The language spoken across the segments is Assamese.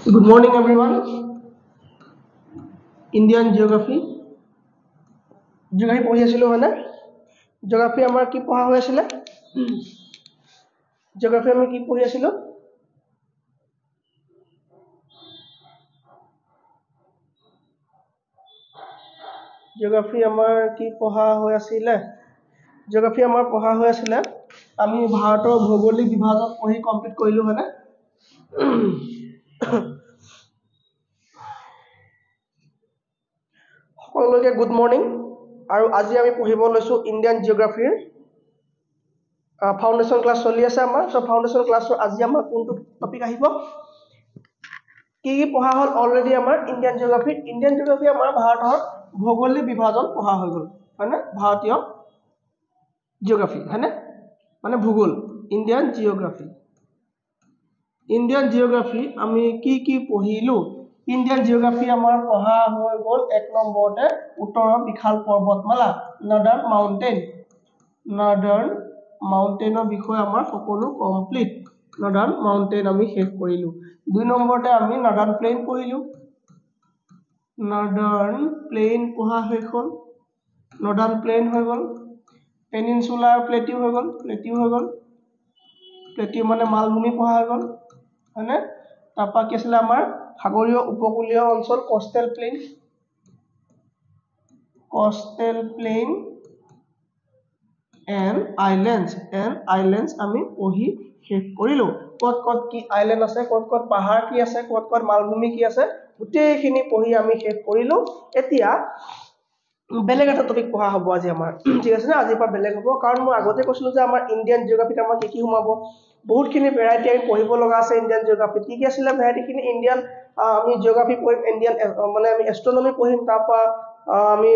Good morning, everyone. Indian geography. Geography পঢ়ি আছিলো হয় না? Geography আমাৰ কি পঢ়া হৈ আছিল? Geography আমি কি পঢ়ি আছিলো? Geography আমাৰ কি পঢ়া হৈ আছিল? Geography আমাৰ পঢ়া হৈ আছিল আমি ভাৰতৰ ভৌগোলিক বিভাজন পঢ়ি কমপ্লিট কৰিলো হয় না? সকলোকে গুড মৰ্নিং আৰু আজি আমি পঢ়িব লৈছো ইণ্ডিয়ান জিঅগ্ৰাফিৰ ফাউণ্ডেশ্যন ক্লাছ চলি আছে আমাৰ সো ফাউণ্ডেশ্যন ক্লাছৰ আজি আমাৰ কোনটো টপিক আহিব কি পঢ়া হল অলৰেডি আমাৰ ইণ্ডিয়ান জিঅগ্ৰাফি আমাৰ ভাৰতৰ ভৌগোলিক বিভাজন পঢ়া হৈ গল হয় না ভাৰতীয় জিঅগ্ৰাফি হয় না মানে ভূগোল ইণ্ডিয়ান জিঅগ্ৰাফি আমি কি পঢ়িলো ইণ্ডিয়ান জিঅগ্ৰাফি আমাৰ পঢ়া হৈ গল এক নম্বৰতে উত্তৰৰ বিশাল পৰ্বতমালা নৰ্দাৰ্ণ মাউণ্টেইনৰ বিষয়ে আমাৰ সকলো কমপ্লিট নৰ্দাৰ্ণ মাউণ্টেইন আমি শেষ কৰিলো দুই নম্বৰতে আমি নৰ্দাৰ্ণ প্লেইন পঢ়িলো নৰ্দাৰ্ণ প্লেইন পঢ়া হৈ গল নৰ্দাৰ্ণ প্লেইন হৈ গল পেনিনসুলাৰ প্লেটিউ হৈ গল প্লেটিউ মানে মালভূমি পঢ়া হৈ গল হয়নে তাৰপা কি আছিল আমাৰ সাগৰীয় উপকূলীয় অঞ্চল কোষ্টেল প্লেইন and islands আমি পঢ়ি শেষ কৰিলো কত কি আইল্যান্ড আছে কত পাহাৰ কি আছে কত মালভূমি কি আছে গোটেইখিনি পঢ়ি আমি শেষ কৰিলো এতিয়া বেলেগ এটা টপিক পঢ়া হ'ব আজি আমাৰ ঠিক আছে না আজি পৰা বেলেগ হ'ব কাৰণ মই আগতে কৈছিলো যে আমাৰ ইণ্ডিয়ান জিঅগ্ৰাফিত আমাৰ কি সোমাব বহুতখিনি ভেৰাইটি আমি পঢ়িব লগা আছে ইণ্ডিয়ান জিঅগ্ৰাফিত কি আছিল ভেৰাইটিখিনি ইণ্ডিয়ান আমি জিঅগ্ৰাফি পঢ়িম ইণ্ডিয়ান মানে আমি এষ্ট্ৰোনমি পঢ়িম তাৰপা আমি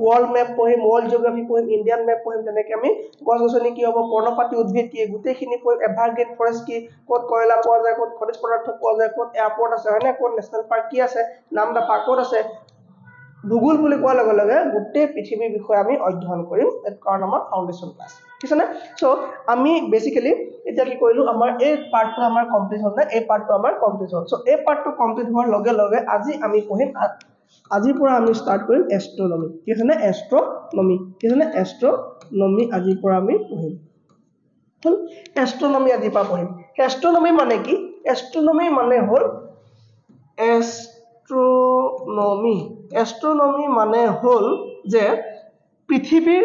ওয়ার্ল্ড ম্যাপ পঢ়িম ওয়ার্ল্ড জিওগ্রাফি পঢ়িম ইন্ডিয়ান ম্যাপ পঢ়িম তেনেকে আমি গছগছনি কি হ'ব পৰ্ণপাতী উদ্ভিদ কি গোটেইখিনি পঢ়িম এভাৰগ্ৰীন ফৰেষ্ট কি ক'ত কয়লা পোৱা যায় ক'ত খনিজ পদাৰ্থ পোৱা যায় ক'ত এয়াৰপোৰ্ট আছে হয়নে ক'ত নেশনেল পাৰ্ক কি আছে নামদা পাৰ্কত আছে ভূগোল বুলি কোৱাৰ লগে লগে গোটেই পৃথিৱীৰ বিষয়ে আমি অধ্যয়ন কৰিম কাৰণ আমাৰ ফাউণ্ডেশ্যন ক্লাছ ঠিক আছে না সো আমি বেসিক্যালি এতিয়া কি কৰিলো আমাৰ এই পাৰ্টটো আমাৰ কমপ্লিট হ'ল না এই পাৰ্টটো আমাৰ কমপ্লিট হ'ল সো এই পাৰ্টটো কমপ্লিট হোৱাৰ লগে লগে আজি আমি পঢ়িম আজিৰ পৰা আমি স্টাৰ্ট কৰিম এষ্ট্ৰোনমি কি আছে না এষ্ট্ৰোনমি আজিৰ পৰা আমি পঢ়িম এষ্ট্ৰোনমি আজিৰ পৰা পঢ়িম এষ্ট্ৰোনমি মানে কি এষ্ট্ৰোনমি মানে হ'ল এষ্ট্ৰোনমি মানে হ'ল যে পৃথিৱীৰ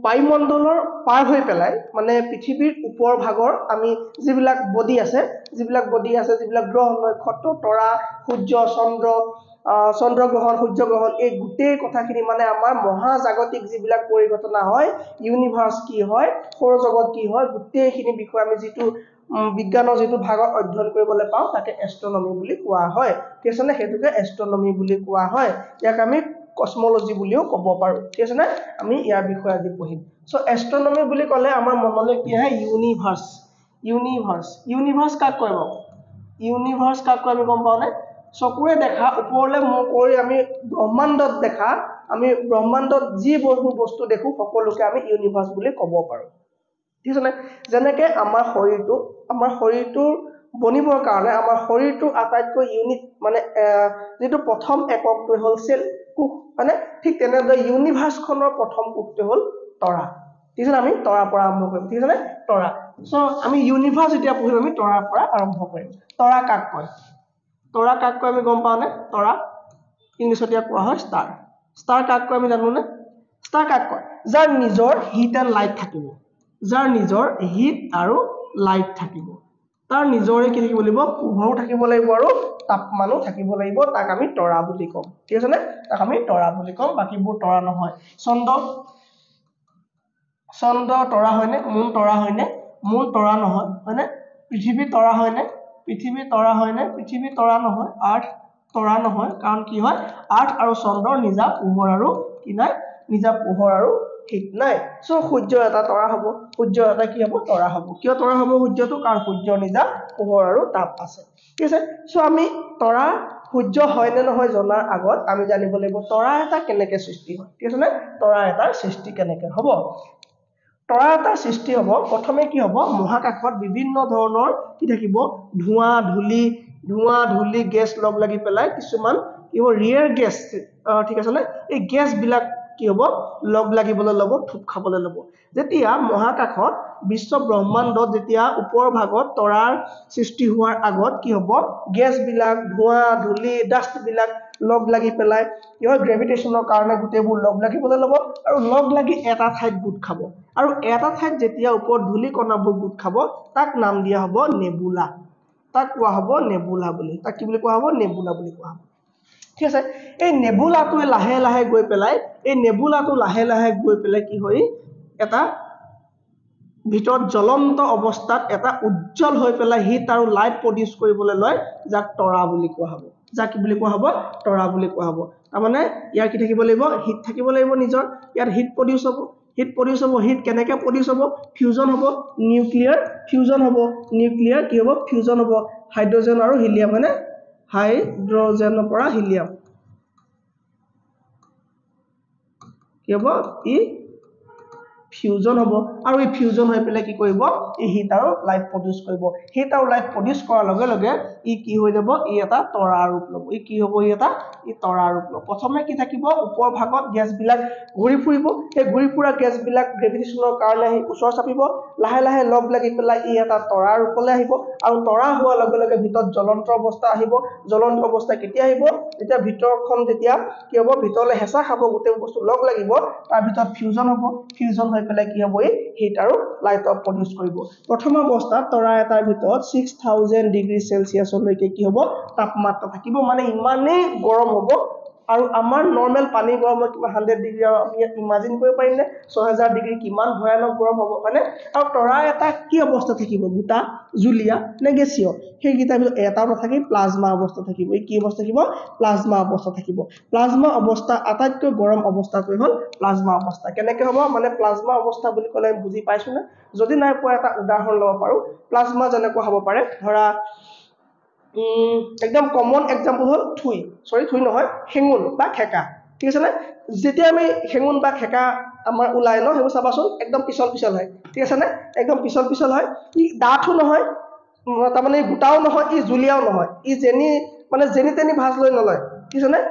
বায়ুমণ্ডলৰ পাৰ হৈ পেলাই মানে পৃথিৱীৰ ওপৰ ভাগৰ আমি যিবিলাক বডি আছে যিবিলাক গ্ৰহ নক্ষত্ৰ তৰা সূৰ্য চন্দ্ৰগ্ৰহণ সূৰ্যগ্ৰহণ এই গোটেই কথাখিনি মানে আমাৰ মহাজাগতিক যিবিলাক পৰিঘটনা হয় ইউনিভাৰ্স কি হয় সৌৰজগত কি হয় গোটেইখিনি বিষয় আমি যিটো বিজ্ঞানৰ যিটো ভাগত অধ্যয়ন কৰিবলৈ পাওঁ তাকে এষ্ট্ৰোনমি বুলি কোৱা হয় ঠিক আছে না হেতুকে এষ্ট্ৰোনমি বুলি কোৱা হয় ইয়াক আমি কসমোলজি বুলিও ক'ব পাৰো ঠিক আছে না আমি ইয়াৰ বিষয়ে আজি পঢ়িম সো এষ্ট্ৰোনমি বুলি ক'লে আমাৰ মনলৈ কি আহে ইউনিভাৰ্স কাক কয় আমি গম পাওঁ নে চকুৰে দেখা ওপৰলৈ মুখ কৰি আমি ব্ৰহ্মাণ্ডত যি বস্তু দেখো সকলোকে আমি ইউনিভাৰ্স বুলি ক'ব পাৰো ঠিক আছে না যেনেকে আমাৰ শৰীৰটোৰ বনিবৰ কাৰণে আমাৰ শৰীৰটো আটাইতকৈ ইউনিট মানে যেটো প্ৰথম এককটো হ'ল সেল কোষ মানে ঠিক তেনেদৰে ইউনিভাৰ্সখনৰ প্ৰথম কোষটো হ'ল তৰা ঠিক আছে আমি তৰাৰ পৰা আৰম্ভ কৰিম ঠিক আছে তৰা সো আমি ইউনিভাৰ্স এতিয়া পঢ়িম আমি তৰাৰ পৰা আৰম্ভ কৰিম তৰা কাক কয় আমি গম পাওঁ নে তৰা ইংলিছত ইয়াক কোৱা হয় ষ্টাৰ কাক কয় আমি জানো নে ষ্টাৰ কাক কয় যাৰ নিজৰ হিট এণ্ড লাইট থাকিব তাৰ নিজৰে কি থাকিব লাগিব পোহৰো থাকিব লাগিব আৰু তাপমানো থাকিব লাগিব তাক আমি তৰা বুলি কম ঠিক আছে নে তাক আমি তৰা বুলি কম বাকিবোৰ তৰা নহয় চন্দ্ৰ তৰা হয়নে মূল তৰা নহয় হয়নে পৃথিৱী তৰা হয়নে পৃথিৱী তৰা নহয় আৰ্থ তৰা নহয় কাৰণ কি হয় আৰ্থ আৰু চন্দ্ৰৰ নিজা পোহৰ আৰু কি নাই নিজা পোহৰ আৰু ঠিক নাই সো সূৰ্য এটা তৰা হ'ব সূৰ্য এটা কি হ'ব তৰা হ'ব কিয় তৰা হ'ব সূৰ্যটো কাৰণ সূৰ্যৰ নিজা পোহৰ আৰু তাপ আছে ঠিক আছে সো আমি তৰা সূৰ্য হয় নে নহয় জনাৰ আগত আমি জানিব লাগিব তৰা এটা কেনেকৈ সৃষ্টি হয় ঠিক আছে নে তৰা এটাৰ সৃষ্টি কেনেকৈ হ'ব তৰা এটা সৃষ্টি হ'ব প্ৰথমে কি হ'ব মহাকাশত বিভিন্ন ধৰণৰ কি থাকিব ধোঁৱা ধূলি ধোঁৱা ধূলি গেছ লগ লাগি পেলাই কিছুমান কি হ'ব ৰিয়েৰ গেছ ঠিক আছে নে এই গেছ বিলাক কি হ'ব লগ লাগিবলৈ ল'ব থুপ খাবলৈ ল'ব যেতিয়া মহাকাশত বিশ্ব ব্ৰহ্মাণ্ডত যেতিয়া ওপৰৰ ভাগত তৰাৰ সৃষ্টি হোৱাৰ আগত কি হ'ব গেছ বিলাক ধোঁৱা ধূলি ডাষ্ট বিলাক লগ লাগি পেলাই কি হয় গ্ৰেভিটেশ্যনৰ কাৰণে গোটেইবোৰ লগ লাগিবলৈ ল'ব আৰু লগ লাগি এটা ঠাইত গোট খাব আৰু এটা ঠাইত যেতিয়া ওপৰত ধূলি কণাবোৰ গোট খাব তাক নাম দিয়া হ'ব নেবুলা তাক কোৱা হ'ব নেবুলা বুলি তাক কি বুলি কোৱা হ'ব নেবুলা বুলি কোৱা হ'ব ঠিক আছে এই নেবুলাটোৱে লাহে লাহে গৈ পেলাই এই নেবুলাটো লাহে লাহে গৈ পেলাই কি হয় এটা ভিতৰত জ্বলন্ত অৱস্থাত এটা উজ্জ্বল হৈ পেলাই হিট আৰু লাইট প্ৰডিউস কৰিবলৈ লয় যাক তৰা বুলি কোৱা হ'ব যাক কি বুলি কোৱা হ'ব তৰা বুলি কোৱা হ'ব তাৰ মানে ইয়াৰ কি থাকিব লাগিব হিট থাকিব লাগিব নিজৰ ইয়াত হিট প্ৰডিউস হ'ব হিট কেনেকৈ প্ৰডিউস হ'ব ফিউজন হ'ব নিউক্লিয়াৰ ফিউজন হ'ব নিউক্লিয়াৰ কি হ'ব ফিউজন হ'ব হাইড্ৰজেন আৰু হিলিয়াম মানে হাইড্ৰজেনৰ পৰা হিলিয়াম কি হ'ব ই ফিউজন হ'ব আৰু এই ফিউজন হৈ পেলাই কি কৰিব এই হিট আৰু লাইট প্ৰডিউস কৰিব হিট আৰু লাইট প্ৰডিউস কৰাৰ লগে লগে ই কি হৈ যাব ই এটা তৰা ৰূপ ল'ব ই কি হ'ব ই তৰা ৰূপ ল'ব প্ৰথমে কি থাকিব ওপৰ ভাগত গেছ বিলাক ঘূৰি ফুৰিব এই ঘূৰি ফুৰা গেছ বিলাক গ্ৰেভিটেশ্যনৰ কাৰণে ওচৰ চাপিব লাহে লাহে লগ লাগি পেলাই ই এটা তৰা ৰূপলৈ আহিব আৰু তৰা হোৱাৰ লগে লগে ভিতৰত জ্বলন্ত অৱস্থা আহিব জ্বলন্ত অৱস্থা কেতিয়া আহিব যেতিয়া ভিতৰখন যেতিয়া কি হ'ব ভিতৰলৈ হেঁচা খাব গোটেই বস্তু লগ লাগিব তাৰ ভিতৰত ফিউজন হ'ব ফিউজন হৈ পেলাই কি হ'ব এই হিট আৰু লাইট প্ৰডিউস কৰিব প্ৰথম অৱস্থাত তৰা এটাৰ ভিতৰত 6000 ডিগ্ৰী সেলসিয়াছলৈকে কি হ'ব তাপমাত্ৰা থাকিব মানে ইমানেই গৰম হ'ব আৰু আমাৰ নৰমেল পানী গৰম হয় কিবা 100 ডিগ্ৰী আৰু আমি ইমাজিন কৰিব পাৰিম নে 6000 ডিগ্ৰী কিমান ভয়ানক গৰম হ'ব মানে আৰু তৰা এটা কি অৱস্থা থাকিব গোটা জুলীয়া নে গেছীয় সেই গিটাৰ ভিতৰত এটাও নাথাকি প্লাজমা অৱস্থা থাকিব এই কি অৱস্থা থাকিব প্লাজমা অৱস্থা থাকিব প্লাজমা অৱস্থা আটাইতকৈ গৰম অৱস্থাটো হ'ল প্লাজমা অৱস্থা কেনেকৈ হ'ব মানে প্লাজমা অৱস্থা বুলি ক'লে বুজি পাইছো না যদি নাই পোৱা এটা উদাহৰণ ল'ব পাৰো প্লাজমা যেনেকৈ হ'ব পাৰে ধৰা একদম কমন এক্সাম্পল হ'ল থুই নহয় হেঙুন বা খেকা ঠিক আছে নে যেতিয়া আমি হেঙুন বা খেকা আমাৰ ওলাই ন হেও চাবাচোন একদম পিছল হয় ঠিক আছে নে একদম পিছল হয় ই ডাঠো নহয় তাৰ মানে গোটাও নহয় ই জুলিয়াও নহয় ই যেনি তেনি ভাঁজ লৈ নলয় ঠিক আছে নে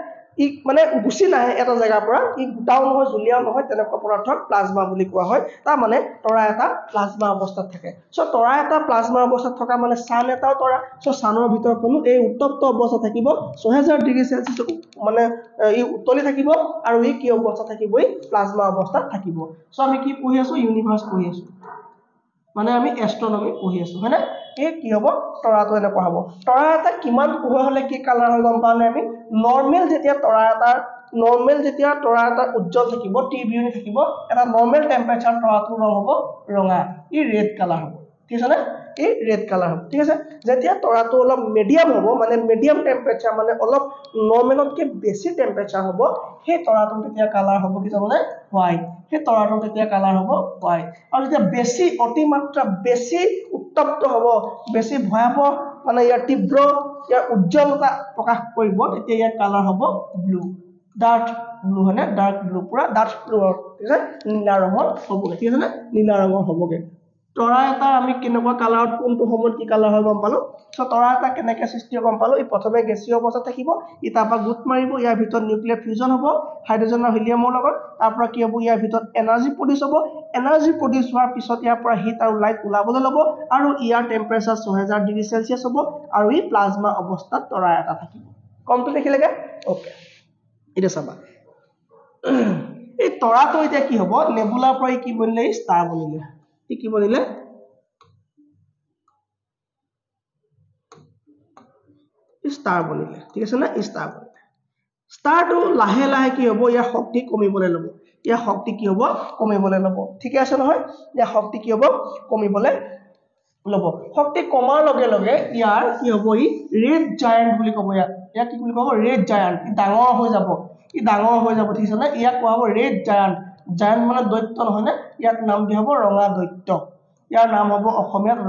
ই মানে গুছি নাহে এটা জায়গাৰ পৰা ই গোটাও নহয় জুলিয়াও নহয় তেনেকুৱা পদাৰ্থক প্লাজমা বুলি কোৱা হয় তাৰ মানে তৰা এটা প্লাজমা অৱস্থাত থাকে সো তৰা এটা প্লাজমা অৱস্থাত থকা মানে সান এটাও তৰা সো সানৰ ভিতৰত কোনো এই উত্তপ্ত অৱস্থা থাকিব 6000 ডিগ্ৰী সেলসিয়াছ মানে ই উত্তলি থাকিব আৰু ই কি অৱস্থা থাকিব এই প্লাজমা অৱস্থাত থাকিব সো আমি কি পঢ়ি আছো ইউনিভাৰ্স পঢ়ি আছো মানে আমি এস্ট্ৰনমি পঢ়ি আছো হয়নে এই কি হ'ব তৰাটো এনেকুৱা হ'ব তৰা এটা কিমান পোহৰ হলে কি কালাৰ হয় গম পালে আমি নৰমাল যেতিয়া তৰা এটা উজ্জ্বল থাকিব টিবিউনি থাকিব এটা নৰমাল টেম্পাৰেচাৰ তৰাটোৰ ৰং হ'ব ৰঙা ই ৰেড কালাৰ হ'ব ঠিক আছে নে ই ৰেড কালাৰ হ'ব ঠিক আছে যেতিয়া তৰাটো অলপ মিডিয়াম হ'ব মানে মিডিয়াম টেম্পাৰেচাৰ মানে অলপ নৰমালতকৈ বেছি টেম্পাৰেচাৰ হ'ব সেই তৰাটো তেতিয়া কালাৰ হ'ব কি জানে হোৱাইট সেই তৰাটো তেতিয়া কালাৰ হ'ব হোৱাইট আৰু যেতিয়া বেছি অতিমাত্ৰা বেছি উত্তপ্ত হ'ব বেছি ভয়াবহ মানে ইয়াৰ তীব্ৰ ইয়াৰ উজ্জ্বলতা প্ৰকাশ কৰিব তেতিয়া ইয়াৰ কালাৰ হ'ব ব্লু ডাৰ্ক ব্লু হয়নে ডাৰ্ক ব্লু পুৰা ডাৰ্ক ব্লু ঠিক আছে নীলা ৰঙৰ হ'বগে ঠিক আছে নে নীলা ৰঙৰ হ'বগে তৰা এটা আমি কেনেকুৱা কালাৰত কোনটো সময়ত কি কালাৰ হয় গম পালো সো তৰা এটা কেনেকৈ সৃষ্টি হয় গম পালো ই প্ৰথমে গেছীয় অৱস্থাত থাকিব ই তাৰপৰা গোট মাৰিব ইয়াৰ ভিতৰত নিউক্লিয়াৰ ফিউজন হ'ব হাইড্ৰজেন আৰু হিলিয়ামৰ লগত তাৰপৰা কি হ'ব ইয়াৰ ভিতৰত এনাৰ্জি প্ৰডিউস হ'ব এনাৰ্জি প্ৰডিউস হোৱাৰ পিছত ইয়াৰ পৰা হিট আৰু লাইট ওলাবলৈ ল'ব আৰু ইয়াৰ টেম্পাৰেচাৰ 6000 ডিগ্ৰী সেলসিয়াছ হ'ব আৰু ই প্লাজমা অৱস্থাত তৰা এটা থাকিব কমটো দেখিলেগে ওকে এটা চাবা এই তৰাটো এতিয়া কি হ'ব নেবুলাৰ পৰা কি বনিলে ষ্টাৰ বনিলে কি বনিলে ষ্টাৰ বনিলে ঠিক আছে না ষ্টাৰ বনিলে ষ্টাৰটো লাহে লাহে কি হ'ব ইয়াৰ শক্তি কমিবলৈ ল'ব ইয়াৰ শক্তি কি হ'ব কমিবলৈ ল'ব ঠিক আছে নহয় ইয়াৰ শক্তি কি হ'ব কমিবলৈ ল'ব শক্তি কমাৰ লগে লগে ইয়াৰ কি হ'ব ই ৰেড জায়ান্ট বুলি ক'ব ইয়াক কি বুলি ক'ব ৰেড জায়ান্ট ই ডাঙৰ হৈ যাব ঠিক আছে না ইয়াক কোৱা হ'ব ৰেড জায়ান্ট জায়ান্ট মানে দৈত্য নহয় নে ইয়াক নাম দিয়া হ'ব ৰঙা দৈত্য ইয়াৰ নাম হ'ব অসমীয়াত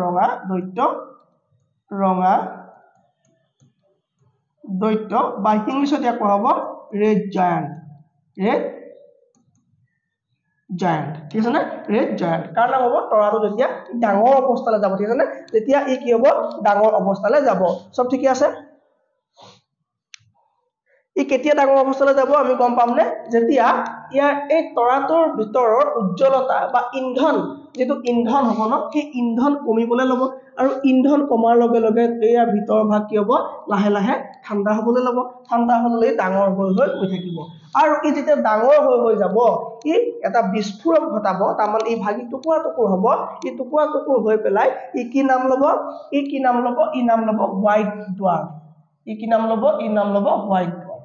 ৰঙা দৈত্য বা ইংলিছত ইয়াক কোৱা হ'ব ৰেড জায়ান্ট জায়ান্ট ঠিক আছে না ৰেড জায়ান্ট কাৰ নাম হ'ব তৰাটো যেতিয়া ডাঙৰ অৱস্থালৈ যাব ঠিক আছে না তেতিয়া ই কি হ'ব ডাঙৰ অৱস্থালৈ যাব সব ঠিকই আছে ই কেতিয়া ডাঙৰ অৱস্থালৈ যাব আমি গম পাম নে যেতিয়া ইয়াৰ এই তৰাটোৰ ভিতৰৰ উজ্জ্বলতা বা ইন্ধন যেটো ইন্ধন হ'ব ন সেই ইন্ধন কমিবলৈ ল'ব আৰু ইন্ধন কমাৰ লগে লগে ইয়াৰ ভিতৰ ভাগ কি হ'ব লাহে লাহে ঠাণ্ডা হ'বলৈ ল'ব ঠাণ্ডা হ'লে ডাঙৰ হৈ গৈ থাকিব আৰু ই যেতিয়া ডাঙৰ হৈ যাব ই এটা বিস্ফোৰণ ঘটাব তাৰমানে ই ভাগি টুকুৰা টুকুৰ হ'ব ই টুকুৰা টুকুৰ হৈ পেলাই ই কি নাম ল'ব ই নাম ল'ব হোৱাইট ডুৱাৰ্ফ ই কি নাম ল'ব হোৱাইট ডুৱাৰ্ফ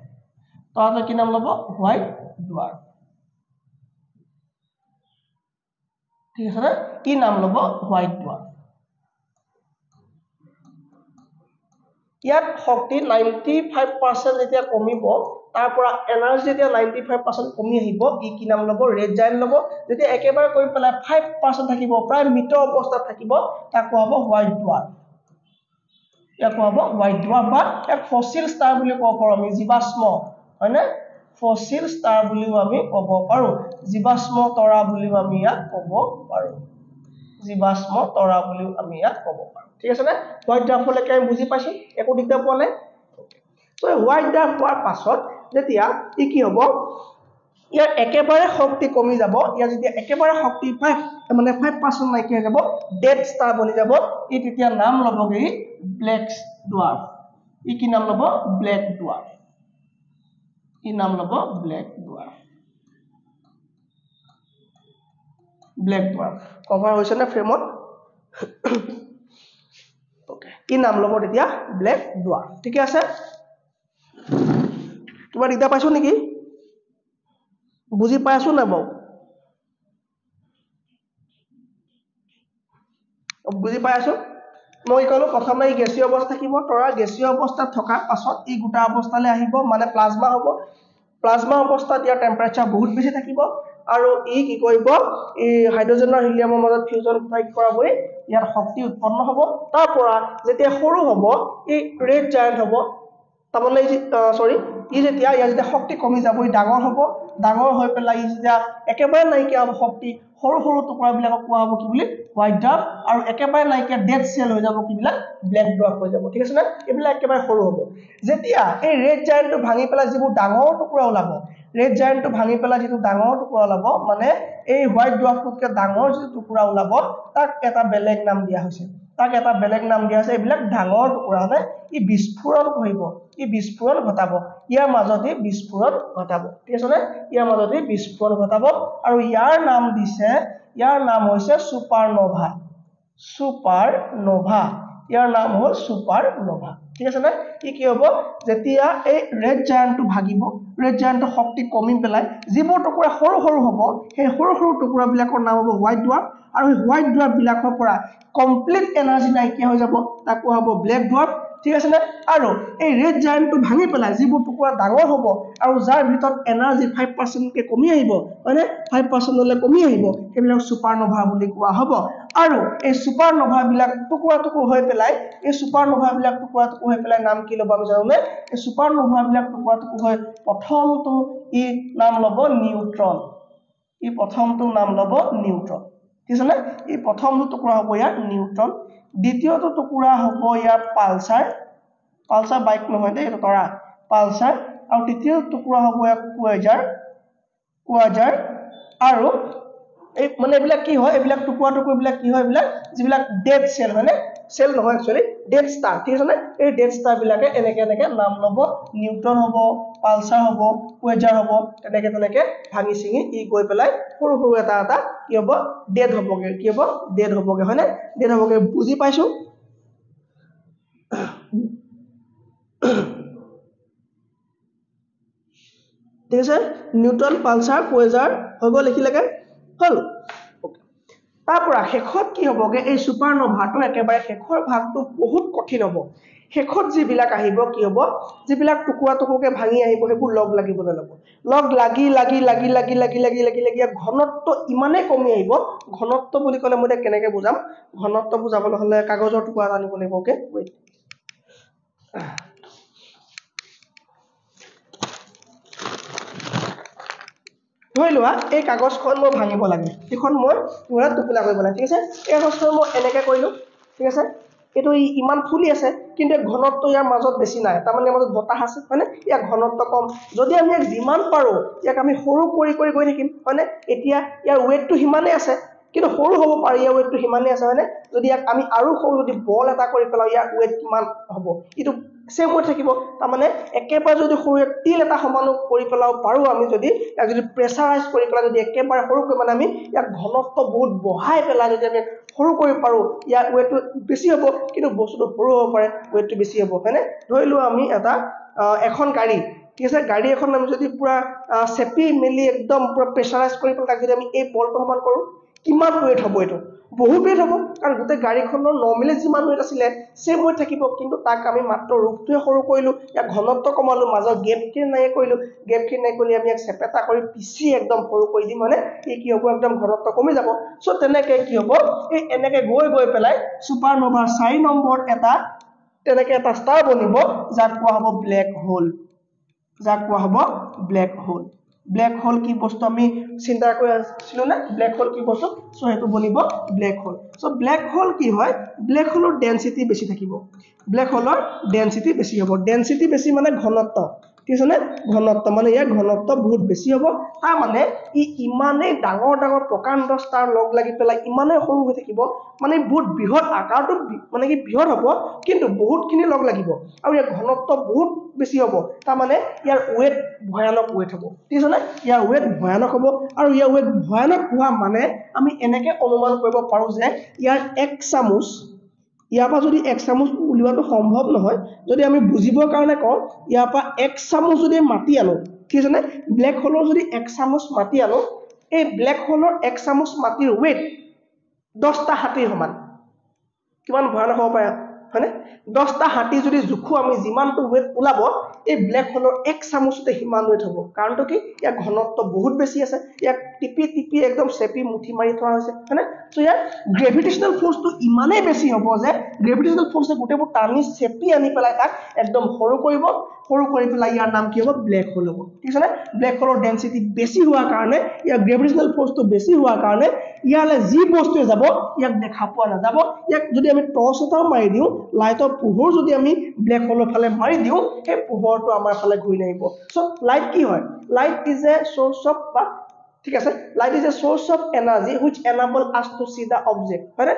তৰাটো কি নাম ল'ব হোৱাইট ডুৱাৰ্ফ ঠিক আছে না কি নাম ল'ব হোৱাইট ডুৱাৰ্ফ ইয়াত শক্তি 95% যেতিয়া কমিব তাৰ পৰা এনাৰ্জি যেতিয়া 95% কমি আহিব ই কি নাম ল'ব ৰেড জায়ান্ট ল'ব যেতিয়া একেবাৰে কৰি পেলাই 5% থাকিব প্ৰায় মৃত অৱস্থাত থাকিব তাক কোৱা হ'ব হোৱাইট ডুৱাৰ্ফ ইয়াক কোৱা হ'ব হোৱাইট ডুৱাৰ্ফ বা এক ফসিল ষ্টাৰ বুলি ক'ব পাৰোঁ আমি জীৱাশ্ম হয়নে ফসিল ষ্টাৰ বুলিও আমি ক'ব পাৰোঁ জীৱাশ্ম তৰা বুলিও আমি ইয়াক ক'ব পাৰোঁ জীৱাশ্ম তৰা বুলিও আমি ইয়াক ক'ব পাৰোঁ ঠিক আছে না হোৱাইট ডুৱাৰ্ফলৈকে আমি বুজি পাইছো একো দিগদাৰ পোৱা নাই সো হোৱাইট ডুৱাৰ্ফ হোৱাৰ পাছত যেতিয়া ই কি হ'ব ইয়াৰ একেবাৰে শক্তি কমি যাব ইয়াৰ যেতিয়া একেবাৰে শক্তি 5% নাইকিয়া হৈ যাব ডেড ষ্টাৰ বনি যাব ই তেতিয়া নাম ল'বগে ব্লেক ডুৱাৰ্ফ ই কি নাম ল'ব ব্লেক ডুৱাৰ্ফ ই নাম ল'ব ব্লেক ডুৱাৰ্ফ কভাৰ হৈছে না ফ্ৰেমত ওকে কি নাম ল'ব তেতিয়া ব্লেক ডুৱাৰ্ফ ঠিক আছে তোমাৰ দিগদাৰ পাইছো নেকি বুজি পাইছো না বাৰু বুজি পাইছো মই ক'লো প্ৰথমে ই গেছীয় অৱস্থা থাকিব তৰা গেছীয় অৱস্থাত থকাৰ পাছত ই গোটা অৱস্থালৈ আহিব মানে প্লাজমা হ'ব প্লাজমা অৱস্থাত ইয়াৰ টেম্পাৰেচাৰ বহুত বেছি থাকিব আৰু ই কি কৰিব এই হাইড্ৰজেন আৰু হিলিয়ামৰ মাজত ফিউজন কৰাবই ইয়াৰ শক্তি উৎপন্ন হ'ব তাৰ পৰা যেতিয়া সৰু হ'ব ই ৰেড জায়ান্ট হ'ব তাৰমানে সৰি ই যেতিয়া ইয়াৰ যেতিয়া শক্তি কমি যাব ই ডাঙৰ হৈ পেলাই ই যেতিয়া একেবাৰে নাইকিয়া হ'ব শক্তি সৰু সৰু টুকুৰাবিলাকক কোৱা হ'ব কি বুলি হোৱাইট ডুৱাৰ্ফ আৰু একেবাৰে নাইকিয়া ডেড সেল হৈ যাব কিবিলাক ব্লেক ডুৱাৰ্ফ হৈ যাব ঠিক আছে না এইবিলাক একেবাৰে সৰু হ'ব যেতিয়া এই ৰেড জায়ান্টটো ভাঙি পেলাই যিবোৰ ডাঙৰ টুকুৰা ওলাব ৰেড জায়ান্টটো ভাঙি পেলাই যিটো ডাঙৰ টুকুৰা ওলাব মানে এই হোৱাইট ডুৱাৰ্ফতকৈ ডাঙৰ যিটো টুকুৰা ওলাব তাক এটা বেলেগ নাম দিয়া হৈছে এইবিলাক ডাঙৰ টুকুৰা হলে ই বিস্ফোৰণ কৰিব ই বিস্ফোৰণ ঘটাব ইয়াৰ মাজতে বিস্ফোৰণ ঘটাব ঠিক আছে নে ইয়াৰ মাজতে বিস্ফোৰণ ঘটাব আৰু ইয়াৰ নাম হৈছে সুপাৰনোভা ইয়াৰ নাম হ'ল সুপাৰনোভা ঠিক আছে নে ই কি হ'ব যেতিয়া এই ৰেড জায়ান্টটো ভাগিব ৰেড জায়ান্টৰ শক্তি কমি পেলাই যিবোৰ টুকুৰা সৰু সৰু হ'ব সেই সৰু সৰু টুকুৰাবিলাকৰ নাম হ'ব হোৱাইট ডুৱাৰ্ফ আৰু এই হোৱাইট ডুৱাৰ্ফ বিলাকৰ পৰা কমপ্লিট এনাৰ্জি নাইকিয়া হৈ যাব তাক কোৱা হ'ব ব্লেক ডুৱাৰ্ফ ঠিক আছে নে আৰু এই ৰেড জায়ান্টটো ভাঙি পেলাই যিবোৰ টুকুৰা ডাঙৰ হ'ব আৰু যাৰ ভিতৰত এনাৰ্জি 5% কে কমি আহিব হয়নে 5% লৈ কমি আহিব সেইবিলাক সুপাৰনোভা বুলি কোৱা হ'ব আৰু এই সুপাৰনোভা বিলাক টুকুৰা টুকুৰ হৈ পেলাই নাম কি ল'ব আমি জানোনে এই সুপাৰনোভা বিলাক টুকুৰা টুকুৰ হৈ প্ৰথমটো ই নাম ল'ব নিউট্ৰন ঠিক আছে নে এই প্ৰথমটো টুকুৰা হ'ব ইয়াৰ নিউট্ৰন দ্বিতীয়টো টুকুৰা হ'ব ইয়াৰ পালসাৰ বাইক নহয় দেই এটা তৰা পালসাৰ আৰু তৃতীয় টুকুৰা হ'ব ইয়াৰ কুৱাজাৰ আৰু এই মানে এইবিলাক কি হয় এইবিলাক টুকুৰা বিলাক কি হয় এইবিলাক যিবিলাক ডেড সেল হয়নে সেল নহয় একচুয়ালি ডেড ষ্টাৰ ঠিক আছে নে এই ডেড ষ্টাৰ বিলাকে এনেকে নাম ল'ব নিউট্ৰন হ'ব পালসাৰ হ'ব কুৱাজাৰ হ'ব তেনেকে ভাঙি চিঙি ই গৈ পেলাই সৰু সৰু এটা কি হ'ব ডেড হ'বগে হয়নে ডেড হ'বগে বুজি পাইছো ঠিক আছে নিউট্ৰন পালসাৰ কুৱাজাৰ হৈ গ'ল লিখিলেগে হল তাৰ পৰা শেষত কি হ'বগে এই সুপাৰনোভাটো একেবাৰে শেষৰ ভাগটো বহুত কঠিন হ'ব শেষত যিবিলাক আহিব কি হ'ব যিবিলাক টুকুৰা টুকুৰকে ভাঙি আহিব সেইবোৰ লগ লাগিবলৈ ল'ব লগ লাগি ঘনত্ব ইমানে কমি আহিব ঘনত্ব বুলি ক'লে মই কেনেকে বুজাম ঘনত্ব বুজাবলৈ হ'লে কাগজৰ টুকুৰা আনিব লাগিব ওকে ধৰি লোৱা এই কাগজখন মই ভাঙিব লাগে এইখন মই পুৰা টুকুৰা কৰিব লাগে ঠিক আছে এই কাগজখন মই এনেকৈ কৰিলোঁ ঠিক আছে এইটো ইমান ফুলি আছে কিন্তু ঘনত্ব ইয়াৰ মাজত বেছি নাই তাৰমানে মাজত বতাহ আছে হয়নে ইয়াৰ ঘনত্ব কম যদি আমি ইয়াক যিমান পাৰোঁ ইয়াক আমি সৰু কৰি কৰি গৈ থাকিম হয়নে এতিয়া ইয়াৰ ৱেটটো সিমানেই আছে কিন্তু সৰু হ'ব পাৰে ইয়াৰ ৱেটটো সিমানেই আছে হয়নে যদি ইয়াক আমি আৰু সৰু যদি বল এটা কৰি পেলাওঁ ইয়াৰ ৱেট কিমান হ'ব এইটো সেম হৈ থাকিব তাৰমানে একেবাৰে যদি সৰু তিল এটা সমান কৰি পেলাব পাৰোঁ আমি যদি ইয়াক যদি প্ৰেছাৰাইজ কৰি পেলাই যদি একেবাৰে সৰুকৈ মানে আমি ইয়াক ঘনত্ব বহুত বঢ়াই পেলাই যদি আমি সৰু কৰিব পাৰোঁ ইয়াৰ ৱেটটো বেছি হ'ব কিন্তু বস্তুটো সৰু হ'ব পাৰে ৱেটটো বেছি হ'ব হয়নে ধৰি লোৱা আমি এটা এখন গাড়ী ঠিক আছে গাড়ী এখন আমি যদি পুৰা চেপি মেলি একদম পুৰা প্ৰেছাৰাইজ কৰি পেলাই তাক যদি আমি এই বলটো সমান কৰোঁ কিমান ৱেট হ'ব এইটো বহুত ৱেট হ'ব কাৰণ গোটেই গাড়ীখনৰ নৰ্মেলি যিমান ৱেট আছিলে সেম ৱেট থাকিব কিন্তু তাক আমি মাত্ৰ ৰূপটোৱে সৰু কৰিলোঁ ইয়াক ঘনত্ব কমালোঁ মাজৰ গেপখিনি নাই কৰিলোঁ গেপখিনি নাই কৰি আমি ইয়াক চেপেটা কৰি পিচি একদম সৰু কৰি দিম মানে এই কি হ'ব একদম ঘনত্ব কমি যাব চ' তেনেকৈ কি হ'ব এই এনেকৈ গৈ গৈ পেলাই ছুপাৰনোভা 4 নম্বৰ এটা তেনেকৈ এটা ষ্টাৰ বনিব যাক কোৱা হ'ব ব্লেক হোল যাক কোৱা হ'ব ব্লেক হোল ব্লেক হোল কি বস্তু আমি চিন্তা কৰি আছিলোঁ না ব্লেক হোল কি বস্তু সো হেতু বনিব black hole so black hole কি হয় ব্লেক হোলৰ ডেন্সিটি বেছি থাকিব ব্লেক হোলৰ ডেন্সিটি বেছি হ'ব ডেন্সিটি বেছি মানে ঘনত্ব ঠিক আছে ঘনত্ব মানে ইয়াৰ ঘনত্ব বহুত বেছি হ'ব তাৰ মানে ইমানেই ডাঙৰ ডাঙৰ প্ৰকাণ্ড ষ্টাৰ লগ লাগি পেলাই ইমানেই সৰু হৈ থাকিব মানে বহুত বৃহৎ আকাৰটো মানে কি বৃহৎ হ'ব কিন্তু বহুতখিনি লগ লাগিব আৰু ইয়াৰ ঘনত্ব বহুত বেছি হ'ব তাৰ মানে ইয়াৰ ৱেট ভয়ানক ৱেট হ'ব ঠিক আছে ইয়াৰ ৱেট ভয়ানক হ'ব আৰু ইয়াৰ ৱেট ভয়ানক হোৱা মানে আমি এনেকৈ অনুমান কৰিব পাৰোঁ যে ইয়াৰ এক চামুচ ইয়াৰ পৰা যদি এক চামুচ উলিওৱাটো সম্ভৱ নহয় যদি আমি বুজিবৰ কাৰণে কওঁ ইয়াৰ পৰা এক চামুচ যদি মাটি আনো ঠিক আছে ব্লেক হোলৰ যদি এক চামুচ মাটি আনো এই ব্লেক হোলৰ এক চামুচ মাটিৰ ৱেট 10টা হাতীৰ সমান কিমান ভয়ানক হ'ব পাৰে হয়নে 10টা হাতী যদি জুখো আমি যিমানটো ৱেট ওলাব এই ব্লেক হোলৰ এক চামুচতে সিমান ৱেট হ'ব কাৰণটো কি ইয়াৰ ঘনত্ব বহুত বেছি আছে ইয়াক টিপি টিপি একদম চেপি মুঠি মাৰি থোৱা হৈছে হয়নে সো ইয়াৰ গ্ৰেভিটেশনাল ফোৰ্সটো ইমানেই বেছি হ'ব যে গ্ৰেভিটেশনাল ফোৰ্সে গোটেইবোৰ টানি চেপি আনি পেলাই তাক একদম সৰু কৰিব সৰু কৰি পেলাই ইয়াৰ নাম কি হ'ব ব্লেক হোল হ'ব ঠিক আছে ব্লেক হোলৰ ডেন্সিটি বেছি হোৱাৰ কাৰণে ইয়াৰ গ্ৰেভিটেশনাল ফোৰ্সটো বেছি হোৱাৰ কাৰণে ইয়ালে যি বস্তুৱে যাব ইয়াক দেখা পোৱা নাযাব ইয়াক যদি আমি টৰ্চ এটাও মাৰি দিওঁ লাইটৰ পোহৰ যদি আমি ব্লেক হোলৰ ফালে মাৰি দিওঁ এই পোহৰটো আমাৰ ফালে ঘূৰি নাহিব সো লাইট কি হয় light is a source of বা ঠিক আছে light is a source of energy which enable us to see the object হয়নে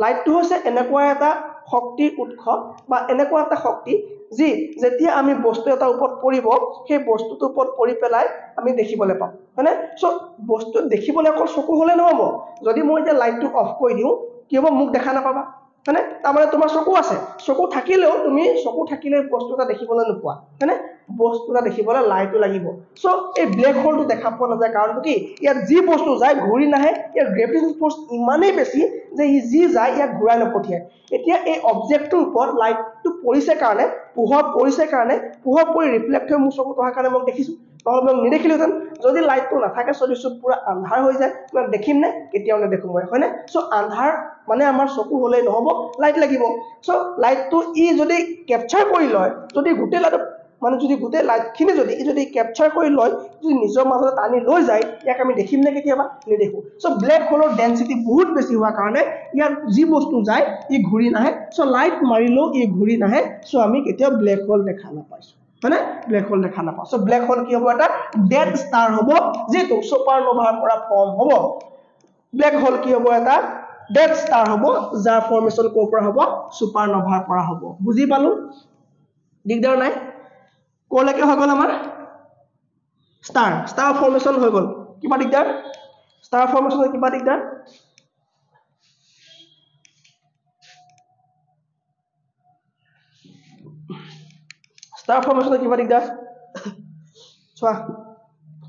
লাইটটো হৈছে এনেকুৱা এটা শক্তিৰ উৎস বা এনেকুৱা এটা শক্তি যি যেতিয়া আমি বস্তু এটা ওপৰত পৰিব সেই বস্তুটোৰ ওপৰত পৰি পেলাই আমি দেখিবলৈ পাম হয়নে সো বস্তু দেখিবলৈ অকল চকু হ'লে নহ'ব যদি মই এতিয়া লাইটটো অফ কৰি দিওঁ কি হ'ব মোক দেখা নাপাবা হয়নে তাৰমানে তোমাৰ চকু আছে চকু থাকিলেও তুমি চকু থাকিলে বস্তু এটা দেখিবলৈ নোপোৱা হয়নে বস্তু এটা দেখিবলৈ লাইটটো লাগিব সো এই ব্লেক হোলটো দেখা পোৱা নাযায় কাৰণটো কি ইয়াত যি বস্তু যায় ঘূৰি নাহে ইয়াৰ গ্ৰেভিটেশনাল ফোৰ্স ইমানেই বেছি যে ই যি যায় ইয়াক ঘূৰাই নপঠিয়ায় এতিয়া এই অবজেক্টটোৰ ওপৰত লাইটটো পৰিছে কাৰণে পোহৰ পৰিছে কাৰণে পোহৰ পৰি ৰিফ্লেক্ট হৈ মোৰ চকুত অহাৰ কাৰণে মই দেখিছোঁ নহ'লে মই নেদেখিলোহেঁতেন যদি লাইটটো নাথাকে চলিছোঁ পুৰা আন্ধাৰ হৈ যায় মই দেখিম নে কেতিয়াও নেদেখো মই হয়নে সো আন্ধাৰ মানে আমাৰ চকু হ'লেই নহ'ব লাইট লাগিব সো লাইটটো ই যদি কেপচাৰ কৰি লয় যদি গোটেই লাইট মানে যদি গোটেই লাইটখিনি যদি কেপচাৰ কৰি লয় যদি নিজৰ মাজতে টানি লৈ যায় ইয়াক আমি দেখিম নে কেতিয়াবা নেদেখো সো ব্লেক হোলৰ ডেন্সিটি বহুত বেছি হোৱাৰ কাৰণে ইয়াত যি বস্তু যায় ই ঘূৰি নাহে সো লাইট মাৰিলেও ই ঘূৰি নাহে সো আমি কেতিয়াও ব্লেক হোল দেখা নাপাইছো হয়নে ব্লেক হোল দেখা নাপাওঁ সো ব্লেক হোল কি হ'ব এটা ডেড ষ্টাৰ হ'ব যিটো ছুপাৰনোভাৰ পৰা ফৰ্ম হ'ব ব্লেক হোল কি হ'ব এটা ডেড ষ্টাৰ হ'ব যাৰ ফৰ্মেশন ক'ৰ পৰা হ'ব ছুপাৰনোভাৰ পৰা হ'ব বুজি পালো দিগদাৰ নাই ক'লৈকে হৈ গ'ল আমাৰ ষ্টাৰ ফৰ্মেশন হৈ গ'ল কিবা দিগদাৰ ষ্টাৰ ফৰ্মেশনৰ কিবা দিগদাৰ ষ্টাৰ ফৰ্মেশনৰ কিবা দিগদাৰ চোৱা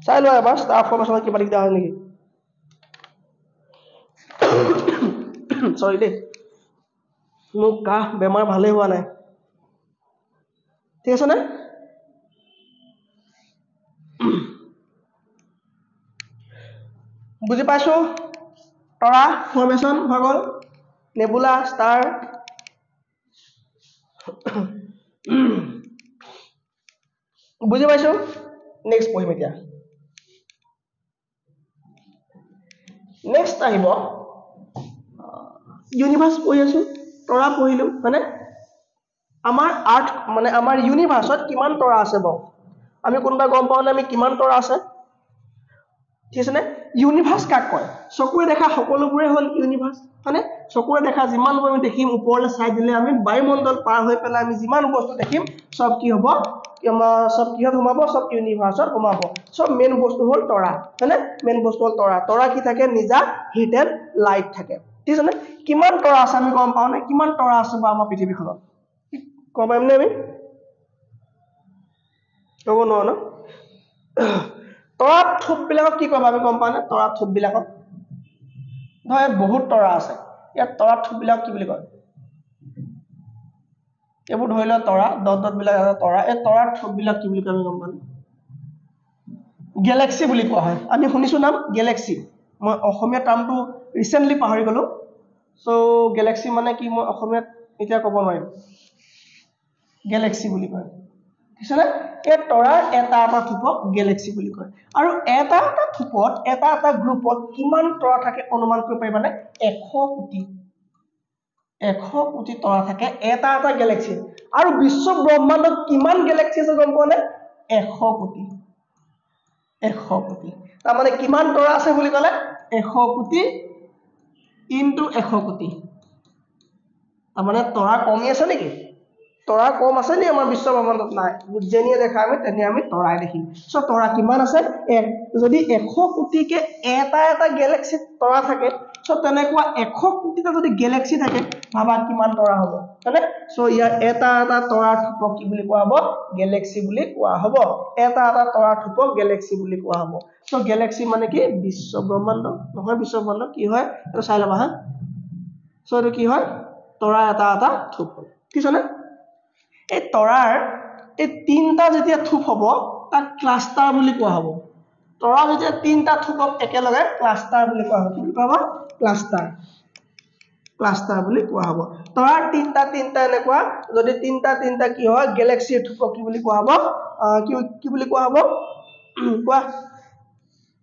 চাই লোৱা এবাৰ ষ্টাৰ ফৰ্মেশনৰ কিবা দিগদাৰ হয় নেকি সৰি দেই মোৰ কাহ বেমাৰ ভালেই হোৱা নাই ঠিক আছে নে বুজি পাইছো তৰা ফৰ্মেশন হৈ গ'ল নেবুলা ষ্টাৰ বুজি পাইছো নেক্সট পঢ়িম এতিয়া নেক্সট আহিব ইউনিভাৰ্স পঢ়ি আছো তৰা পঢ়িলো মানে আমাৰ আৰ্থ মানে আমাৰ ইউনিভাৰ্সত কিমান তৰা আছে বাৰু আমি কোনবা গম পাও না আমি কিমান তৰা আছে ঠিক আছে নে ইউনিভাৰ্স কাক কয় চকুৰে দেখা সকলোবোৰে হল ইউনিভাৰ্স মানে চকুৰে দেখা যিমানবোৰ আমি দেখিম ওপৰলৈ চাই দিলে আমি বায়ুমণ্ডল পাৰ হৈ পেলাই আমি যিমান বস্তু দেখিম সব কি হ'ব সব কিহত সোমাব সব ইউনিভাৰ্সত সোমাব সব মেইন বস্তু হল তৰা হয়নে মেইন বস্তু হল তৰা তৰা কি থাকে নিজা হিট এণ্ড লাইট থাকে ঠিক আছে নে কিমান তৰা আছে আমি গম পাও নে কিমান তৰা আছে বা আমাৰ পৃথিৱীখনত গম পাম নে আমি ক'ব নোৱাৰো ন তৰা থুপ বিলাকক কি কম আমি গম পাও নে তৰা থুপ বিলাকক ধৰ বহুত তৰা আছে ইয়াত তৰা থুপ বিলাক কি বুলি কয় এইবোৰ ধৰি লোৱা তৰা ডট বিলাক আছে তৰা এই তৰা থুপ বিলাক কি বুলি কয় আমি গম পাও গেলেক্সি বুলি কোৱা হয় আমি শুনিছো নাম গেলেক্সি মই অসমীয়া টাৰ্মটো ৰিসেন্টলি পাহৰি গলো সো গেলেক্সি মানে কি মই অসমীয়াত এতিয়া ক'ব নোৱাৰিম গেলেক্সি বুলি কয় কিছলে এই তৰাৰ এটা এটা থুপক গেলেক্সি বুলি কয় আৰু এটা এটা থুপত এটা এটা গ্ৰুপত কিমান তৰা থাকে অনুমান কৰিব পাৰিবানে 100 কোটি তৰা থাকে এটা এটা গেলেক্সি আৰু বিশ্ব ব্ৰহ্মাণ্ডত কিমান গেলেক্সি আছে গম পোৱা নে 100 কোটি তাৰ মানে কিমান তৰা আছে বুলি ক'লে 100 কোটি ইনটু 100 কোটি তাৰ মানে তৰা কমি আছে নেকি তৰা কম আছে নি আমাৰ বিশ্ব ব্ৰহ্মাণ্ডত নাই যেনিয়ে দেখা আমি তেনে আমি তৰাই দেখিম সো তৰা কিমান আছে যদি 100 কোটিকে এটা এটা গেলেক্সি তৰা থাকে সো তেনেকুৱা 100 কোটিটা যদি গেলেক্সি থাকে ভাবা কিমান তৰা হ'ব মানে সো ইয়াৰ এটা এটা তৰাৰ থুপক কি বুলি কোৱা হ'ব গেলেক্সি বুলি কোৱা হ'ব এটা এটা তৰাৰ থুপক গেলেক্সি বুলি কোৱা হ'ব সো গেলেক্সি মানে কি বিশ্ব ব্ৰহ্মাণ্ড নহয় বিশ্ব ব্ৰহ্মাণ্ড কি হয় এটা চাই লবা হা সো এটো কি হয় তৰা এটা এটা থুপ ঠিক আছে এই তৰাৰ এই তিনটা যেতিয়া থুপ হ'ব তাক ক্লাস্টাৰ বুলি কোৱা হ'ব তৰা যেতিয়া তিনটা থুপক একেলগে ক্লাস্টাৰ বুলি কোৱা হ'ব কি কোৱা হ'ব ক্লাস্টাৰ বুলি কোৱা হ'ব তৰাৰ তিনটা এনেকুৱা যদি তিনটা কি হয় গেলেক্সিৰ থুপক কি বুলি কোৱা হ'ব কি বুলি কোৱা হ'ব কোৱা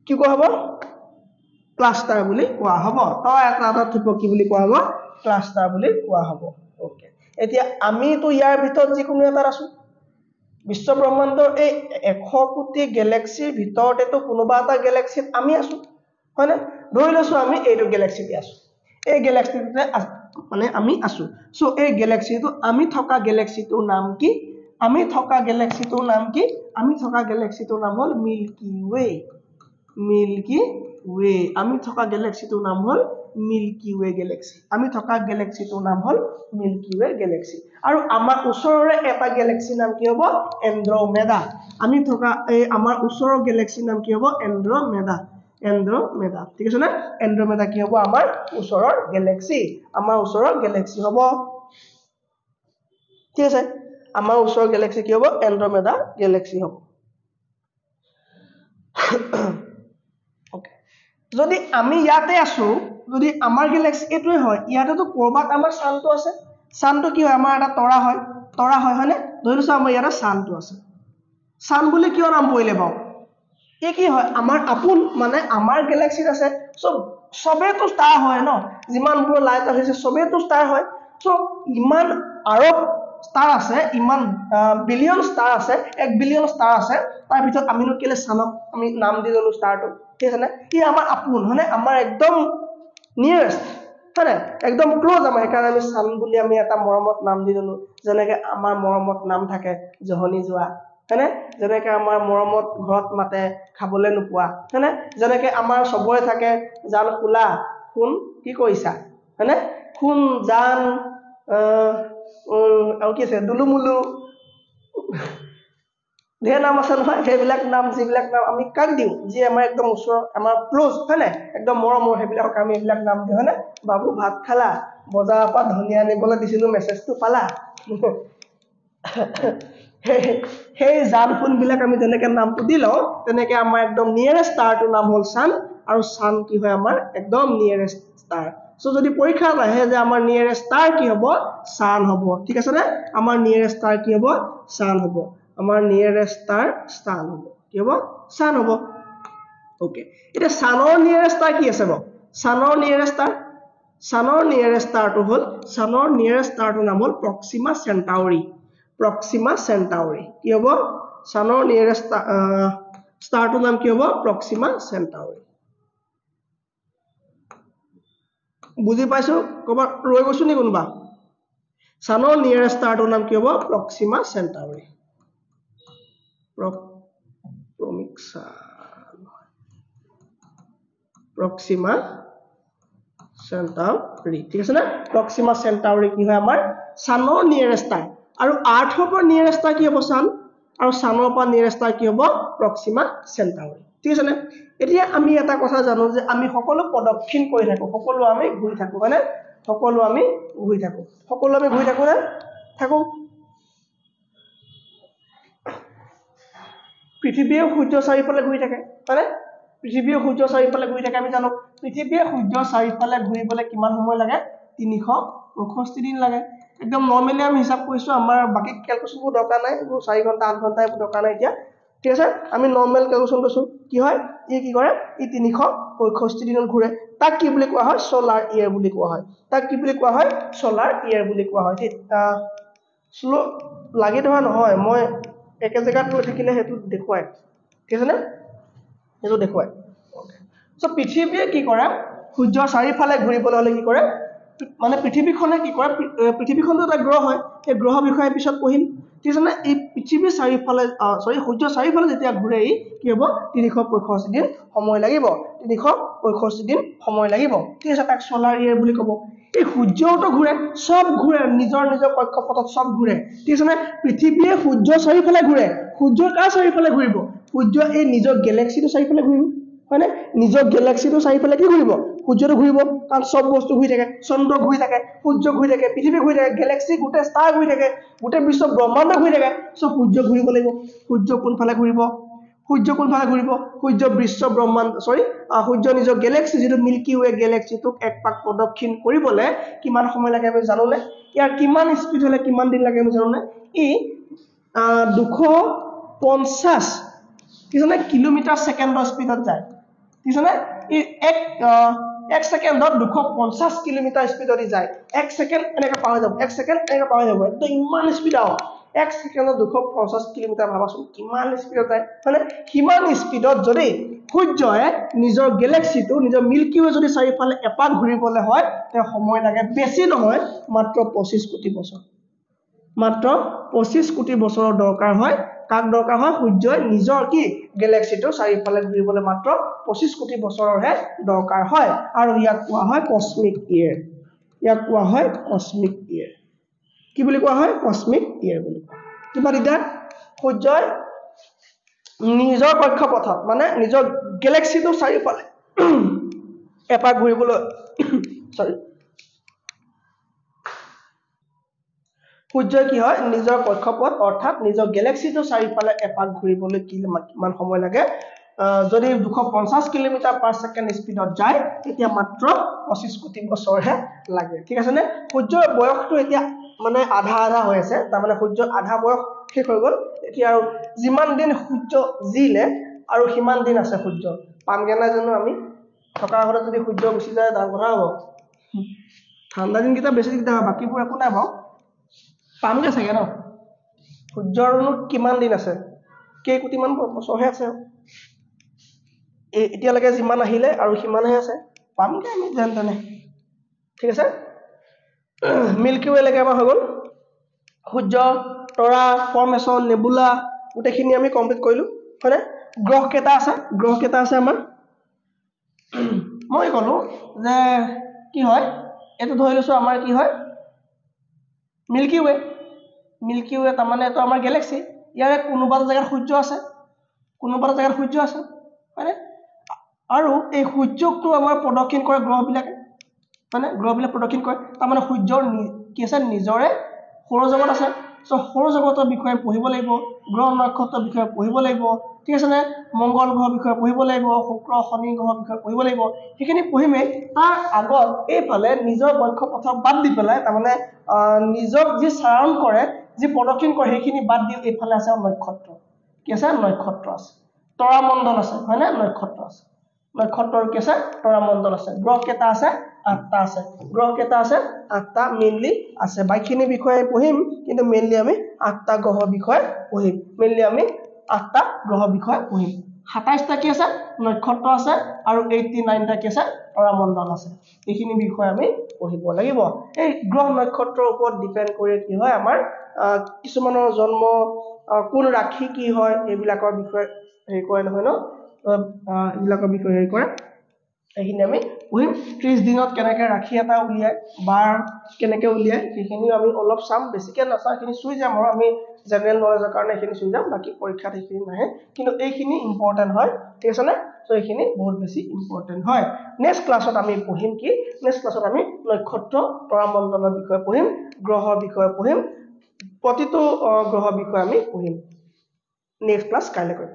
কি কোৱা হ'ব ক্লাস্টাৰ বুলি কোৱা হ'ব তৰা এটা এটা থুপক কি বুলি কোৱা হ'ব ক্লাস্টাৰ বুলি কোৱা হ'ব ওকে এতিয়া আমিতো ইয়াৰ ভিতৰত যিকোনো এটা আছো বিশ্ব ব্ৰহ্মাণ্ডৰ এই 100 কোটি গেলেক্সিৰ ভিতৰতেতো কোনোবা এটা গেলেক্সিত আমি আছো হয়নে ধৰি লৈছো আমি এইটো গেলেক্সিতে আছো এই গেলেক্সিতে মানে আমি আছো সো এই গেলেক্সিটো আমি থকা গেলেক্সিটোৰ নাম কি আমি থকা গেলেক্সিটোৰ নাম কি আমি থকা গেলেক্সিটোৰ নাম হ'ল মিল্কি ৱে আমি থকা গেলেক্সিটোৰ নাম হ'ল মিল্কি ৱে গেলেক্সি আমি থকা গেলেক্সিটোৰ নাম হ'ল মিল্কি ৱে গেলেক্সি আৰু আমাৰ ওচৰৰে এটা গেলেক্সি নাম কি হ'ব এন্ড্ৰমেডা আমি থকা এই আমাৰ ওচৰৰ গেলেক্সি নাম কি হ'ব এন্ড্ৰমেডা ঠিক আছে না এন্ড্ৰমেডা কি হ'ব আমাৰ ওচৰৰ গেলেক্সি হ'ব ঠিক আছে আমাৰ ওচৰৰ গেলেক্সি কি হ'ব এন্ড্ৰমেডা গেলেক্সি হ'ব ওকে যদি আমি ইয়াতে আছো যদি আমাৰ গেলেক্সি এটোই হয় ইয়াতেতো কৰবাত আমাৰ সানটো আছে সানটো কি হয় আমাৰ এটা তৰা হয় হয়নে ধৰিছো আমাৰ ইয়াতে সানটো আছে সান বুলি কিয় নাম পৰিলে বাও এই কি হয় আমাৰ আপোন মানে আমাৰ গেলেক্সিত আছে সবেতো ষ্টাৰ হয় ন যিমানবোৰ লাইট আছে সবেতো ষ্টাৰ হয় সো ইমান আৰব ষ্টাৰ আছে ইমান বিলিয়ন ষ্টাৰ আছে 1 বিলিয়ন ষ্টাৰ আছে তাৰ ভিতৰত আমিনো কেলে সানক আমি নাম দি দিলো ষ্টাৰটো ঠিক আছে না ই আমাৰ আপোন হয়নে আমাৰ একদম নিয়াৰেষ্ট হয়নে একদম ক্লোজ আমাৰ কাৰণে আমি সান বুলি আমি এটা মৰমত নাম দি দিলো যেনেকে আমাৰ মৰমত নাম থাকে জহনি যোৱা হয়নে যেনেকে আমাৰ মৰমত ঘৰত মাতে খাবলৈ নোপোৱা হয়নে যেনেকে আমাৰ সবৰে থাকে জান খুলা খুন কি কৰিছা হয়নে খুন জান আৰু কি আছে দুলুমুলু ধেৰ নাম আছে নহয় সেইবিলাক নাম যিবিলাক নাম আমি কাক দিওঁ যি আমাৰ একদম ওচৰ আমাৰ ক্লোজ হয়নে একদম মৰমৰ সেইবিলাক আমি এইবিলাক নাম দিওঁ হয়নে বাবু ভাত খালা বজাৰৰ পৰা ধনিয়া আনিবলৈ দিছিলো মেছেজটো পালা সেই জান ফুন বিলাক আমি যেনেকে নামটো দিলো তেনেকে আমাৰ একদম নিয়াৰেষ্ট ষ্টাৰটোৰ নাম হ'ল সান আৰু সান কি হয় আমাৰ একদম নিয়াৰেষ্ট ষ্টাৰ সো যদি পৰীক্ষা আহে যে আমাৰ নিয়াৰেষ্ট ষ্টাৰ কি হ'ব সান হ'ব ঠিক আছে না আমাৰ নিয়াৰেষ্ট ষ্টাৰ কি হ'ব সান হ'ব আমাৰ নিয়াৰেষ্ট ষ্টাৰ সান হ'ব কি হ'ব সান হ'ব ওকে এটা সানৰ নিয়াৰেষ্ট ষ্টাৰ কি আছে বাৰু ছানৰ নিয়েৰেষ্ট ষ্টাৰটো হ'ল ছানৰ নিয়েৰেষ্ট ষ্টাৰটোৰ নাম হ'ল প্ৰক্সিমা চেণ্টাউৰি কি হ'ব ছানৰ নিয়েৰেষ্ট ষ্টাৰটোৰ নাম কি হ'ব প্ৰক্সিমা চেণ্টাউৰি বুজি পাইছো ক'ৰবাত ৰৈ গৈছো নি কোনোবা ছানৰ নিয়েৰেষ্ট ষ্টাৰটোৰ নাম কি হ'ব প্ৰক্সিমা চেণ্টাউৰি প্ৰক্সিমা চেণ্টাউৰি ঠিক আছে না প্ৰক্সিমা চেণ্টাউৰি কি হয় আমাৰ ছানৰ নিয়েৰেষ্ট ষ্টাৰ আৰু আৰ্থৰ পৰা নিয়েৰেষ্ট ষ্টাৰ কি হ'ব ছান আৰু ছানৰ পৰা নিয়েৰেষ্ট ষ্টাৰ কি হ'ব প্ৰক্সিমা চেণ্টাউৰি ঠিক আছে না এতিয়া আমি এটা কথা জানো যে আমি সকলো প্ৰদক্ষিণ কৰি থাকো সকলো আমি ঘূৰি থাকো মানে সকলো আমি ঘূৰি থাকো না থাকো পৃথিৱীয়ে সূৰ্যৰ চাৰিওফালে ঘূৰি থাকে হয়নে পৃথিৱীয়ে সূৰ্যৰ চাৰিওফালে ঘূৰি থাকে আমি জানো পৃথিৱীয়ে সূৰ্যৰ চাৰিওফালে ঘূৰিবলৈ কিমান সময় লাগে 365 দিন লাগে একদম নৰ্মেলি আমি হিচাপ কৰিছো আমাৰ বাকি ক্যালকুলেশনবোৰ দৰকাৰ নাই 4 ঘণ্টা 8 ঘণ্টা এইবোৰ দৰকাৰ নাই এতিয়া ঠিক আছে আমি নৰ্মেল ক্যালকুলেশন কৰিছো কি হয় ই কি কৰে ই 365 দিনত ঘূৰে তাক কি বুলি কোৱা হয় সোলাৰ ইয়াৰ বুলি কোৱা হয় ঠিক স্লো লাগি ধৰা নহয় মই একে জেগাত লৈ থাকিলে হেতু দেখুৱাই ঠিক আছে না হেতু দেখুৱাই সো পৃথিৱীয়ে কি কৰে সূৰ্যৰ চাৰিফালে ঘূৰিবলৈ হলে কি কৰে মানে পৃথিৱীখনে কি কৰে পৃথিৱীখনটো এটা গ্ৰহ হয় এই গ্ৰহ বিষয়ে পিছত পঢ়িম ঠিক আছে না এই পৃথিৱীৰ চাৰিফালে সূৰ্যৰ চাৰিফালে যেতিয়া ঘূৰে কি হ'ব 365 দিন সময় লাগিব 365 দিন সময় লাগিব ঠিক আছে তাক সোলাৰ ইয়াৰ বুলি ক'ব এই সূৰ্যটো ঘূৰে সব ঘূৰে নিজৰ কক্ষপথত সব ঘূৰে ঠিক আছে না পৃথিৱীয়ে সূৰ্যৰ চাৰিফালে ঘূৰে সূৰ্যৰ কাৰ চাৰিফালে ঘূৰিব সূৰ্য এই নিজৰ গেলেক্সিটো চাৰিফালে ঘূৰিব হয়নে নিজৰ গেলেক্সিটো চাৰিফালে কি ঘূৰিব সূৰ্যটো ঘূৰিব কাৰণ সব বস্তু ঘূৰি থাকে চন্দ্ৰ ঘূৰি থাকে সূৰ্য ঘূৰি থাকে পৃথিৱী ঘূৰি থাকে গেলেক্সি গোটে ষ্টাৰ ঘূৰি থাকে গোটে বিশ্ব ব্ৰহ্মাণ্ড ঘূৰি থাকে সব সূৰ্য ঘূৰিব লাগিব সূৰ্য কোনফালে ঘূৰিব সূৰ্য বিশ্ব ব্ৰহ্মাণ্ড সূৰ্য নিজৰ গেলেক্সি যেটো মিল্কি ৱে গেলেক্সিটোক এক পাক প্ৰদক্ষিণ কৰিবলে কিমান সময় লাগে আমি জানোনে ইয়াৰ কিমান স্পিড হলে কিমান দিন লাগে আমি জানোনে ই 250 কিছনে কিলোমিটাৰ সেকেন্ডৰ স্পিডত যায় কিছনে ই এক সেকেন্ডত 250 কিলোমিটাৰ স্পিডত যায় এক সেকেন্ড এনেকা পাৰ যাব এক সেকেন্ড এনেকা পাৰ যাব তো ইমান স্পিড আও এক সেকেন্ডত 250 কিলোমিটাৰ ভাবাচোন কিমান স্পিডত যায় মানে কিমান স্পিডত যদি সূৰ্যয়ে নিজৰ গেলেক্সিটো নিজৰ মিল্কি ৱে যদি চাৰিফালে এপাক ঘূৰিবলৈ হয় তে সময় লাগে বেছি নহয় মাত্ৰ 25 কোটি বছৰ মাত্ৰ 25 কোটি বছৰৰ দৰকাৰ হয় কাক দৰকাৰ হয় সূৰ্যই নিজৰ কি গেলেক্সিটো চাৰিফালে ঘূৰিবলৈ মাত্ৰ 25 কোটি বছৰৰহে দৰকাৰ হয় আৰু ইয়াক কোৱা হয় কসমিক ইয়েৰ কি বুলি কোৱা হয় কসমিক ইয়েৰ বুলি কিবা দিগদাৰ সূৰ্যই নিজৰ কক্ষপথত মানে নিজৰ গেলেক্সিটো চাৰিফালে এপাক ঘূৰিবলৈ সূৰ্য কি হয় নিজৰ কক্ষপথ অৰ্থাৎ নিজৰ গেলেক্সিটো চাৰিফালে এপাক ঘূৰিবলৈ কিমান সময় লাগে যদি 250 কিলোমিটাৰ পাৰ সেকেন্ড স্পিডত যায় তেতিয়া মাত্ৰ 25 কোটি বছৰহে লাগে ঠিক আছে নে সূৰ্যৰ বয়সটো এতিয়া মানে আধা হৈ আছে তাৰ মানে সূৰ্যৰ আধা বয়স শেষ হৈ গল এতিয়া আৰু যিমান দিন সূৰ্য জিলে আৰু সিমান দিন আছে সূৰ্য পামগে না জানো আমি থকা ঘৰত যদি সূৰ্য গুচি যায় তাৰ কথা হ'ব ঠাণ্ডা দিন কিটা বেছি দিগদাৰ বাকিবোৰ একো নাই বাৰু পামগে চাগে ন সূৰ্যৰনো কিমান দিন আছে কেই কোটি মান বছৰহে আছে এতিয়ালৈকে যিমান আহিলে আৰু সিমানহে আছে পামগে আমি জানতানে ঠিক আছে মিল্কি ৱে লৈকে আমাৰ হৈ গল সূৰ্য তৰা ফৰ্মেশন নেবুলা গোটেইখিনি আমি কমপ্লিট কৰিলো হয়নে গ্ৰহ কেটা আছে আমাৰ মই কলো যে কি হয় এটো ধৰি লৈছো আমাৰ কি হয় মিল্কি ৱে তাৰ মানে এটো আমাৰ গেলেক্সি ইয়াৰে কোনোবা জায়গাত সূৰ্য আছে হয়নে আৰু এই সূৰ্যকটো আমাৰ প্ৰদক্ষিণ কৰে গ্ৰহবিলাকে মানে গ্ৰহবিলাক প্ৰদক্ষিণ কৰে তাৰ মানে সূৰ্যৰ কি আছে নিজৰে সৌৰজগত আছে সো সৌৰজগতৰ বিষয়ে পঢ়িব লাগিব গ্ৰহ নক্ষত্ৰৰ বিষয়ে পঢ়িব লাগিব ঠিক আছে নে মংগল গ্ৰহৰ বিষয়ে পঢ়িব লাগিব শুক্ৰ শনি গ্ৰহৰ বিষয়ে পঢ়িব লাগিব সেইখিনি পঢ়িমে তাৰ আগত এইফালে নিজৰ কক্ষপথক বাদ দি পেলাই তাৰ মানে নিজক যি সাৰাউণ্ড কৰে যি প্ৰদক্ষিণ কৰে সেইখিনি বাদ দি এইফালে আছে নক্ষত্ৰ কি আছে নক্ষত্ৰ আছে তৰামণ্ডল আছে হয়নে নক্ষত্ৰ আছে নক্ষত্ৰৰ কি আছে তৰামণ্ডল আছে গ্ৰহ কেইটা আছে 8টা আছে গ্ৰহ কেইটা আছে 8টা মেইনলি আছে বাইখিনি বিষয়ে পঢ়িম কিন্তু মেইনলি আমি 8টা গ্ৰহ বিষয়ে পঢ়িম মেইনলি আমি 8টা গ্ৰহ বিষয়ে পঢ়িম 27টা কি আছে নক্ষত্ৰ আছে আৰু 89টা কি আছে তৰামণ্ডল আছে এইখিনি বিষয়ে আমি পঢ়িব লাগিব এই গ্ৰহ নক্ষত্ৰৰ ওপৰত ডিপেন্ড কৰি কি হয় আমাৰ কিছুমানৰ জন্ম কোন ৰাশি কি হয় এইবিলাকৰ বিষয়ে হেৰি কৰে নহয় ন এইবিলাকৰ বিষয়ে হেৰি কৰে এইখিনি আমি পঢ়িম 30 দিনত কেনেকৈ ৰাশি এটা উলিয়ায় বাৰ কেনেকৈ উলিয়ায় সেইখিনি আমি অলপ চাম বেছিকৈ নাচাওঁ এইখিনি চুই যাম আৰু আমি জেনেৰেল নলেজৰ কাৰণে এইখিনি চুই যাম বাকি পৰীক্ষাত এইখিনি নাহে কিন্তু এইখিনি ইম্পৰ্টেণ্ট হয় ঠিক আছে নে সো এইখিনি বহুত বেছি ইম্পৰ্টেণ্ট হয় নেক্সট ক্লাছত আমি পঢ়িম কি নেক্সট ক্লাছত আমি নক্ষত্ৰ তৰামণ্ডলৰ বিষয়ে পঢ়িম গ্ৰহৰ বিষয়ে পঢ়িম প্ৰতিটো গ্ৰহৰ বিষয়ে আমি পঢ়িম নেক্সট ক্লাছ কাইলৈ কৰিম